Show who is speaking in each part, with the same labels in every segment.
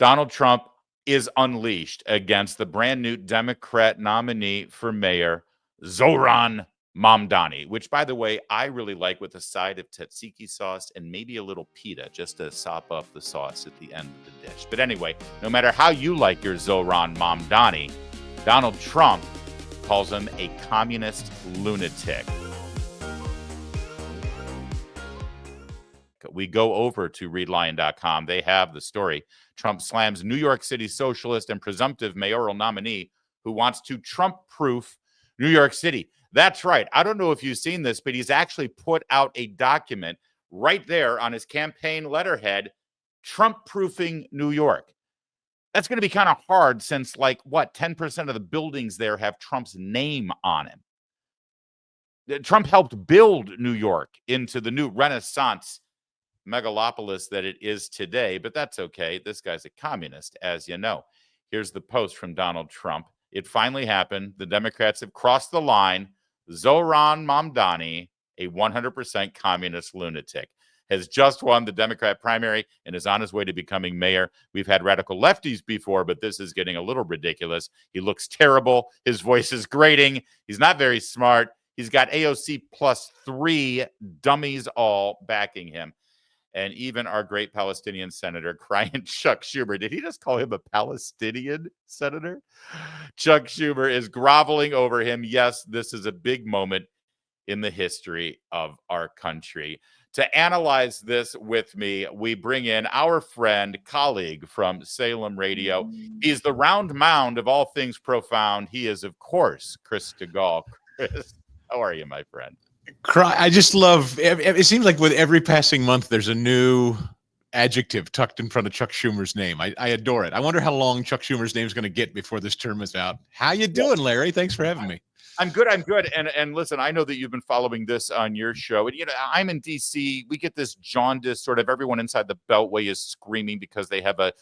Speaker 1: Donald Trump is unleashed against the brand new Democrat nominee for mayor, Zoran Mamdani, which, by the way, I really like with a side of tzatziki sauce and maybe a little pita just to sop up the sauce at the end of the dish. But anyway, no matter how you like your Zoran Mamdani, Donald Trump calls him a communist lunatic. We go over to readlion.com. They have the story. Trump slams New York City socialist and presumptive mayoral nominee who wants to Trump-proof New York City. That's right. I don't know if you've seen this, but he's actually put out a document right there on his campaign letterhead, Trump-proofing New York. That's going to be kind of hard since, 10% of the buildings there have Trump's name on them. Trump helped build New York into the new Renaissance megalopolis that it is today, but that's okay. This guy's a communist, as you know. Here's the post from Donald Trump. It finally happened. The Democrats have crossed the line. Zoran Mamdani, a 100% communist lunatic, has just won the Democrat primary and is on his way to becoming mayor. We've had radical lefties before, but this is getting a little ridiculous. He looks terrible. His voice is grating. He's not very smart. He's got AOC plus 3 dummies all backing him. And even our great Palestinian senator, crying Chuck Schumer. Did he just call him a Palestinian senator? Chuck Schumer is groveling over him. Yes, this is a big moment in the history of our country. To analyze this with me, we bring in our friend, colleague from Salem Radio. He's the round mound of all things profound. He is, of course, Chris Stigall. Chris, how are you, my friend?
Speaker 2: I just love it. Seems like with every passing month, there's a new adjective tucked in front of Chuck Schumer's name. I adore it. I wonder how long Chuck Schumer's name is going to get before this term is out. How you doing, Larry? Thanks for having me.
Speaker 1: I'm good. And listen, I know that you've been following this on your show. And, I'm in D.C. We get this jaundice sort of everyone inside the Beltway is screaming because they have a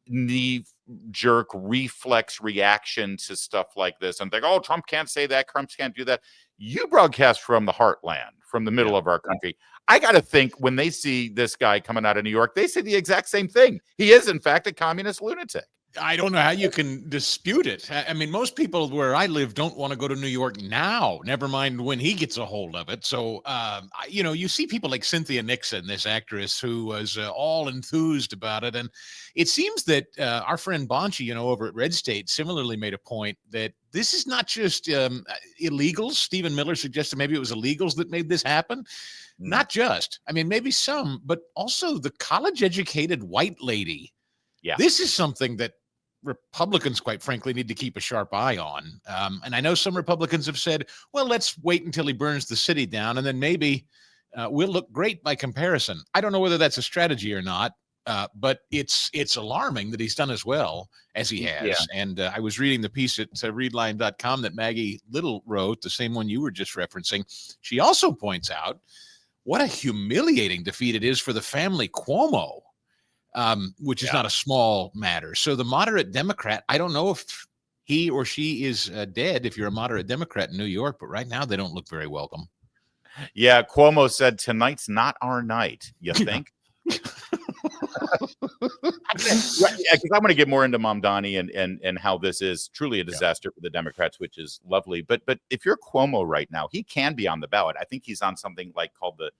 Speaker 1: knee-jerk reflex reaction to stuff like this. And think, oh, Trump can't say that. Trump can't do that. You broadcast from the heartland, from the middle of our country. I got to think when they see this guy coming out of New York, they say the exact same thing. He is, in fact, a communist lunatic.
Speaker 2: I don't know how you can dispute it. I mean, most people where I live don't want to go to New York now, never mind when he gets a hold of it. So, you see people like Cynthia Nixon, this actress who was all enthused about it. And it seems that our friend Bonchi, over at Red State, similarly made a point that this is not just illegals. Stephen Miller suggested maybe it was illegals that made this happen. Not just. I mean, maybe some, but also the college-educated white lady.
Speaker 1: Yeah.
Speaker 2: This is something that Republicans, quite frankly, need to keep a sharp eye on. And I know some Republicans have said, well, let's wait until he burns the city down, and then maybe we'll look great by comparison. I don't know whether that's a strategy or not, but it's alarming that he's done as well as he has. Yeah. And I was reading the piece at readline.com that Maggie Little wrote, the same one you were just referencing. She also points out what a humiliating defeat it is for the family Cuomo. Which is not a small matter. So the moderate Democrat, I don't know if he or she is dead if you're a moderate Democrat in New York, but right now they don't look very welcome.
Speaker 1: Yeah, Cuomo said tonight's not our night. You think? Because I want to get more into Mamdani and how this is truly a disaster for the Democrats, which is lovely. But if you're Cuomo right now, he can be on the ballot. I think he's on something called the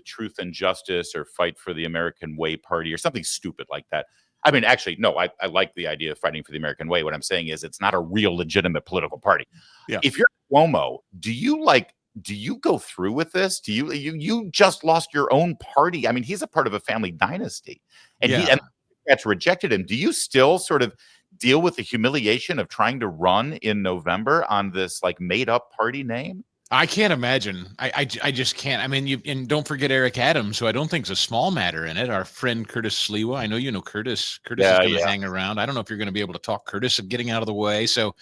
Speaker 1: Truth and Justice or Fight for the American Way Party or something stupid like that. I mean, actually, no, I like the idea of fighting for the American way. What I'm saying is it's not a real legitimate political party. Yeah. If you're Cuomo, do you go through with this? Do you just lost your own party? I mean, he's a part of a family dynasty and that's rejected him. Do you still sort of deal with the humiliation of trying to run in November on this made up party name?
Speaker 2: I can't imagine. I just can't. I mean, and don't forget Eric Adams, who I don't think is a small matter in it. Our friend Curtis Sliwa. I know you know Curtis. Curtis is going to hang around. I don't know if you're going to be able to talk Curtis of getting out of the way. So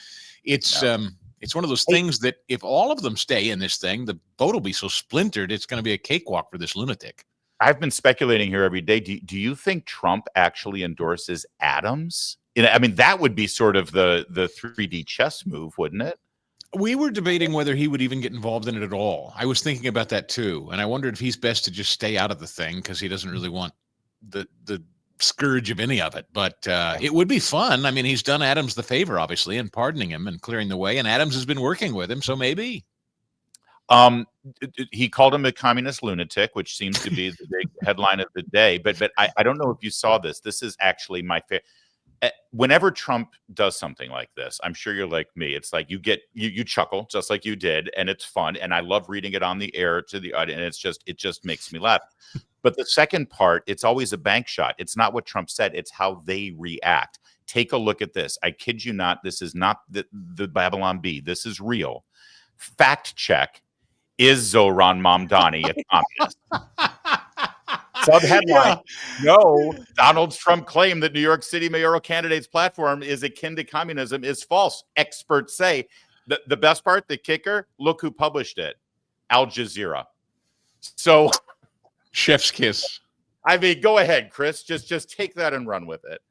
Speaker 2: it's one of those things that if all of them stay in this thing, the vote will be so splintered, it's going to be a cakewalk for this lunatic.
Speaker 1: I've been speculating here every day. Do you think Trump actually endorses Adams? I mean, that would be sort of the 3D chess move, wouldn't it?
Speaker 2: We were debating whether he would even get involved in it at all. I was thinking about that too. And I wondered if he's best to just stay out of the thing because he doesn't really want the scourge of any of it, but it would be fun. I mean, he's done Adams the favor, obviously, in pardoning him and clearing the way, and Adams has been working with him, so maybe.
Speaker 1: He called him a communist lunatic, which seems to be the big headline of the day. But I don't know if you saw this. This is actually my favorite. Whenever Trump does something like this, I'm sure you're like me. It's like you chuckle just like you did, and it's fun. And I love reading it on the air to the audience. And it just makes me laugh. But the second part, it's always a bank shot. It's not what Trump said. It's how they react. Take a look at this. I kid you not. This is not the Babylon Bee. This is real. Fact check. Is Zoran Mamdani a communist? Sub-headline, no, Donald Trump claimed that New York City mayoral candidate's platform is akin to communism is false. Experts say. The best part, the kicker, look who published it. Al Jazeera. So
Speaker 2: chef's kiss.
Speaker 1: I mean, go ahead, Chris. Just take that and run with it.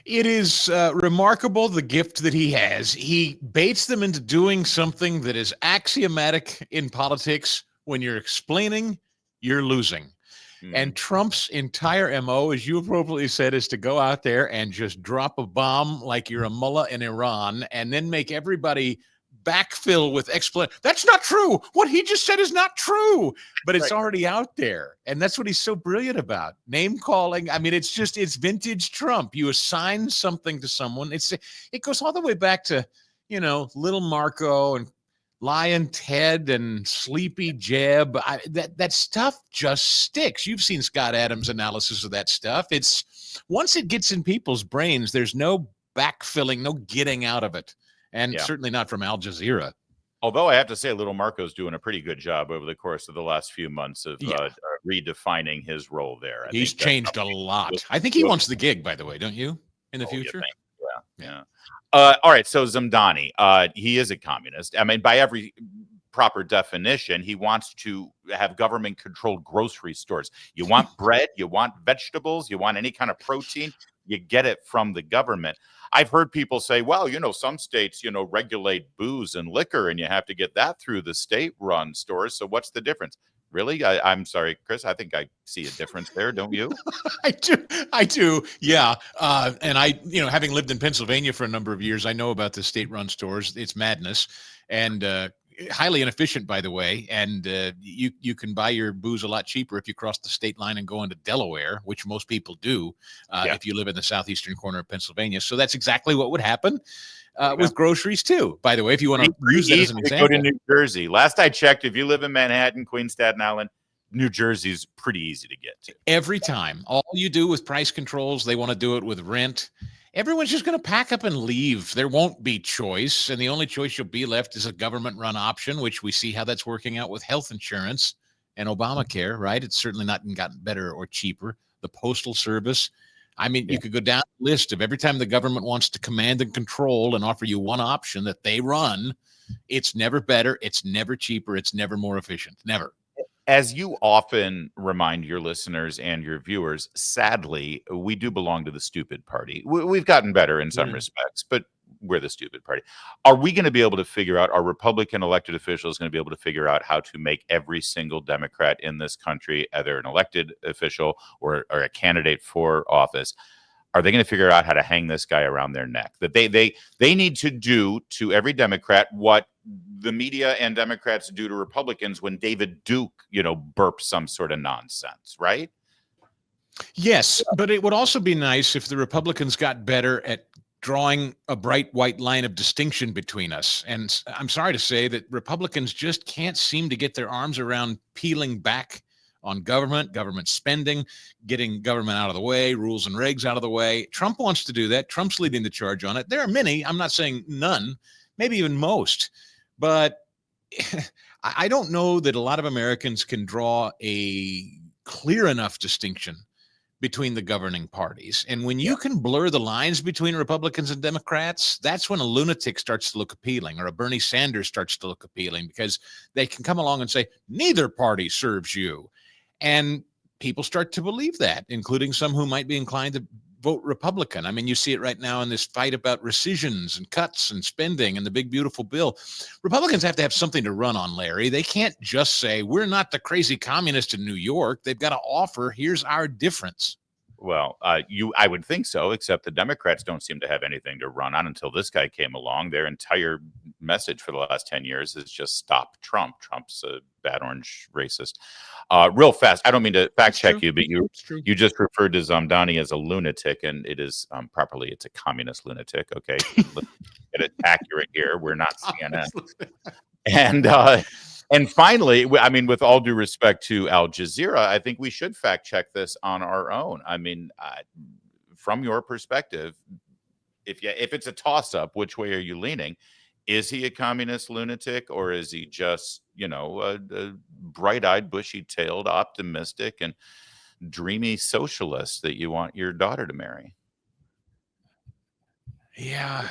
Speaker 2: It is remarkable, the gift that he has. He baits them into doing something that is axiomatic in politics. When you're explaining, you're losing. And Trump's entire MO, as you appropriately said, is to go out there and just drop a bomb like you're a mullah in Iran and then make everybody backfill with explanation. That's not true. What he just said is not true, but it's already out there. And that's what he's so brilliant about. Name calling. I mean, it's vintage Trump. You assign something to someone. It goes all the way back to, Little Marco and Lion Ted and Sleepy Jeb. That stuff just sticks. You've seen Scott Adams' analysis of that stuff. It's once it gets in people's brains, there's no backfilling, no getting out of it. And certainly not from Al Jazeera.
Speaker 1: Although I have to say, Little Marco's doing a pretty good job over the course of the last few months of redefining his role there.
Speaker 2: He's changed a lot. I think he wants the gig, by the way, don't you, in the future?
Speaker 1: Yeah. All right, so Mamdani, he is a communist. I mean, by every proper definition, he wants to have government-controlled grocery stores. You want bread, you want vegetables, you want any kind of protein, you get it from the government. I've heard people say, well, some states, regulate booze and liquor, and you have to get that through the state-run stores. So what's the difference? Really? I'm sorry, Chris. I think I see a difference there, don't you?
Speaker 2: I do. Yeah. And I, having lived in Pennsylvania for a number of years, I know about the state-run stores. It's madness and highly inefficient, by the way. And you can buy your booze a lot cheaper if you cross the state line and go into Delaware, which most people do if you live in the southeastern corner of Pennsylvania. So that's exactly what would happen. With groceries too, by the way, if you want to use that as an example.
Speaker 1: Go to New Jersey. Last I checked, if you live in Manhattan, Queens, Staten Island, New Jersey's pretty easy to get to.
Speaker 2: Every time. All you do with price controls, they want to do it with rent. Everyone's just going to pack up and leave. There won't be choice. And the only choice you'll be left is a government-run option, which we see how that's working out with health insurance and Obamacare, right? It's certainly not gotten better or cheaper. The Postal Service. I mean, you could go down the list of every time the government wants to command and control and offer you one option that they run, it's never better, it's never cheaper, it's never more efficient. Never.
Speaker 1: As you often remind your listeners and your viewers, sadly, we do belong to the stupid party. We've gotten better in some respects, but we're the stupid party. Are we going to be able to figure out, are Republican elected officials going to be able to figure out how to make every single Democrat in this country, either an elected official or a candidate for office, are they going to figure out how to hang this guy around their neck? That they need to do to every Democrat what the media and Democrats do to Republicans when David Duke, burps some sort of nonsense, right?
Speaker 2: Yes, but it would also be nice if the Republicans got better at drawing a bright white line of distinction between us. And I'm sorry to say that Republicans just can't seem to get their arms around peeling back on government spending, getting government out of the way, rules and regs out of the way. Trump wants to do that. Trump's leading the charge on it. There are many, I'm not saying none, maybe even most, but I don't know that a lot of Americans can draw a clear enough distinction between the governing parties. And when you can blur the lines between Republicans and Democrats, that's when a lunatic starts to look appealing, or a Bernie Sanders starts to look appealing, because they can come along and say, neither party serves you. And people start to believe that, including some who might be inclined to vote Republican. I mean, you see it right now in this fight about rescissions and cuts and spending and the big, beautiful bill. Republicans have to have something to run on, Larry. They can't just say, we're not the crazy communist in New York. They've got to offer, here's our difference.
Speaker 1: Well, I would think so, except the Democrats don't seem to have anything to run on until this guy came along. Their entire message for the last 10 years is just stop Trump. Trump's a bad orange racist. Real fast, I don't mean to fact check you, but you just referred to Mamdani as a lunatic, and it is properly, it's a communist lunatic. Okay, let's get it accurate here. We're not CNN. And finally, I mean, with all due respect to Al Jazeera, I think we should fact check this on our own. I mean, from your perspective, if it's a toss up, which way are you leaning? Is he a communist lunatic, or is he just, a bright-eyed, bushy-tailed, optimistic, and dreamy socialist that you want your daughter to marry?
Speaker 2: Yeah,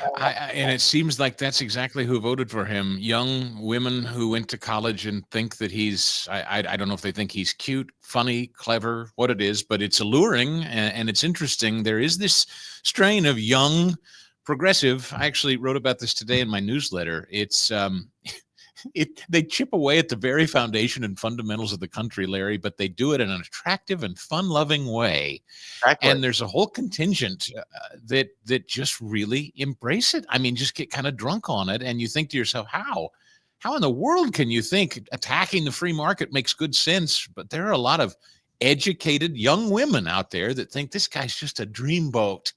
Speaker 2: and it seems like that's exactly who voted for him. Young women who went to college and think that he's, I don't know if they think he's cute, funny, clever, what it is, but it's alluring and it's interesting. There is this strain of young progressive. I actually wrote about this today in my newsletter. It's they chip away at the very foundation and fundamentals of the country, Larry, but they do it in an attractive and fun-loving way. Exactly. And there's a whole contingent that just really embrace it. I mean, just get kind of drunk on it, and you think to yourself, how in the world can you think attacking the free market makes good sense? But there are a lot of educated young women out there that think this guy's just a dreamboat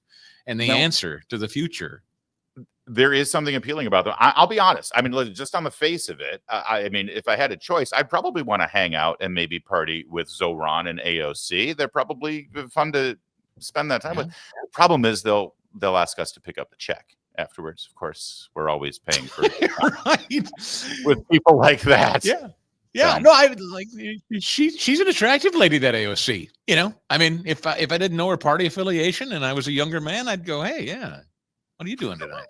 Speaker 2: and the answer to the future.
Speaker 1: There is something appealing about them. I'll be honest. I mean, just on the face of it, I mean, if I had a choice, I'd probably want to hang out and maybe party with Zohran and AOC. They're probably fun to spend that time with. The problem is they'll ask us to pick up the check afterwards. Of course, we're always paying for it with people like that.
Speaker 2: Yeah. Yeah, no, I like she's an attractive lady, that AOC. I mean, if I didn't know her party affiliation and I was a younger man, I'd go, hey, yeah. What are you doing tonight?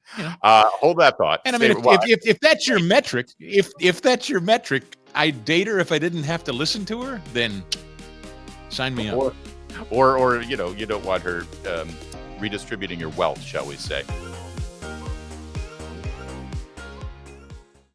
Speaker 2: Huh?
Speaker 1: Hold that thought.
Speaker 2: And I mean, if that's your metric, if that's your metric, I'd date her if I didn't have to listen to her. Then sign me up.
Speaker 1: Or you don't want her redistributing your wealth, shall we say?